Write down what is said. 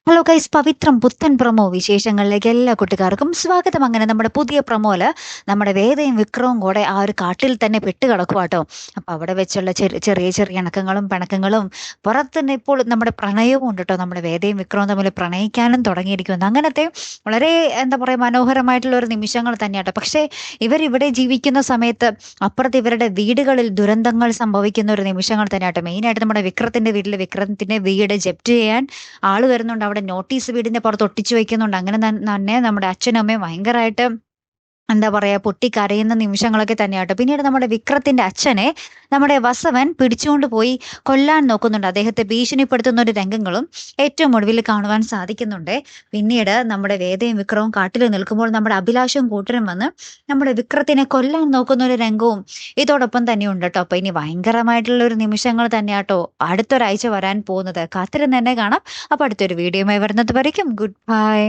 Hello guys, പവിത്രം പുത്തൻ promo വിശേഷങ്ങളിലേക്ക് എല്ലാ കുട്ടിക്കാർക്കും സ്വാഗതം. അങ്ങനെ നമ്മുടെ പുതിയ പ്രൊമോല് നമ്മുടെ വേദയും വിക്രവും കൂടെ ആ ഒരു കാട്ടിൽ തന്നെ പെട്ട് കിടക്കുക കേട്ടോ. അപ്പം അവിടെ വെച്ചുള്ള ചെറിയ ചെറിയ ഇണക്കങ്ങളും പിണക്കങ്ങളും പുറത്ത് തന്നെ ഇപ്പോൾ നമ്മുടെ പ്രണയവും ഉണ്ട് കേട്ടോ. നമ്മുടെ വേദയും വിക്രവും തമ്മിൽ പ്രണയിക്കാനും തുടങ്ങിയിരിക്കുന്നു. അങ്ങനത്തെ വളരെ എന്താ പറയുക മനോഹരമായിട്ടുള്ള ഒരു നിമിഷങ്ങൾ തന്നെയാട്ടോ. പക്ഷേ ഇവരിവിടെ ജീവിക്കുന്ന സമയത്ത് അപ്പുറത്ത് ഇവരുടെ വീടുകളിൽ ദുരന്തങ്ങൾ സംഭവിക്കുന്ന ഒരു നിമിഷങ്ങൾ തന്നെയാട്ടോ. മെയിനായിട്ട് നമ്മുടെ വിക്രത്തിന്റെ വീട്ടിൽ വിക്രത്തിന്റെ വീട് ജപ്റ്റ് ചെയ്യാൻ ആള് വരുന്നുണ്ട്. അവിടെ നോട്ടീസ് വീടിന്റെ പുറത്ത് ഒട്ടിച്ചു വെക്കുന്നുണ്ട്. അങ്ങനെ തന്നെ നമ്മുടെ അച്ഛനും അമ്മയും ഭയങ്കരമായിട്ട് എന്താ പറയാ പൊട്ടിക്കരയുന്ന നിമിഷങ്ങളൊക്കെ തന്നെയാട്ടോ. പിന്നീട് നമ്മുടെ വിക്രത്തിന്റെ അച്ഛനെ നമ്മുടെ വസവൻ പിടിച്ചുകൊണ്ട് പോയി കൊല്ലാൻ നോക്കുന്നുണ്ട്. അദ്ദേഹത്തെ ഭീഷണിപ്പെടുത്തുന്ന ഒരു രംഗങ്ങളും ഏറ്റവും ഒടുവിൽ കാണുവാൻ സാധിക്കുന്നുണ്ട്. പിന്നീട് നമ്മുടെ വേദയും വിക്രവും കാട്ടിൽ നിൽക്കുമ്പോൾ നമ്മുടെ അഭിലാഷവും കൂട്ടരും വന്ന് നമ്മുടെ വിക്രത്തിനെ കൊല്ലാൻ നോക്കുന്ന ഒരു രംഗവും ഇതോടൊപ്പം തന്നെ ഉണ്ട് കേട്ടോ. അപ്പൊ ഇനി ഭയങ്കരമായിട്ടുള്ള ഒരു നിമിഷങ്ങൾ തന്നെയാട്ടോ അടുത്തൊരാഴ്ച വരാൻ പോകുന്നത്. കാത്തിരുന്ന് തന്നെ കാണാം. അപ്പൊ അടുത്തൊരു വീഡിയോയുമായി വരുന്നത് വരയ്ക്കും ഗുഡ് ബൈ.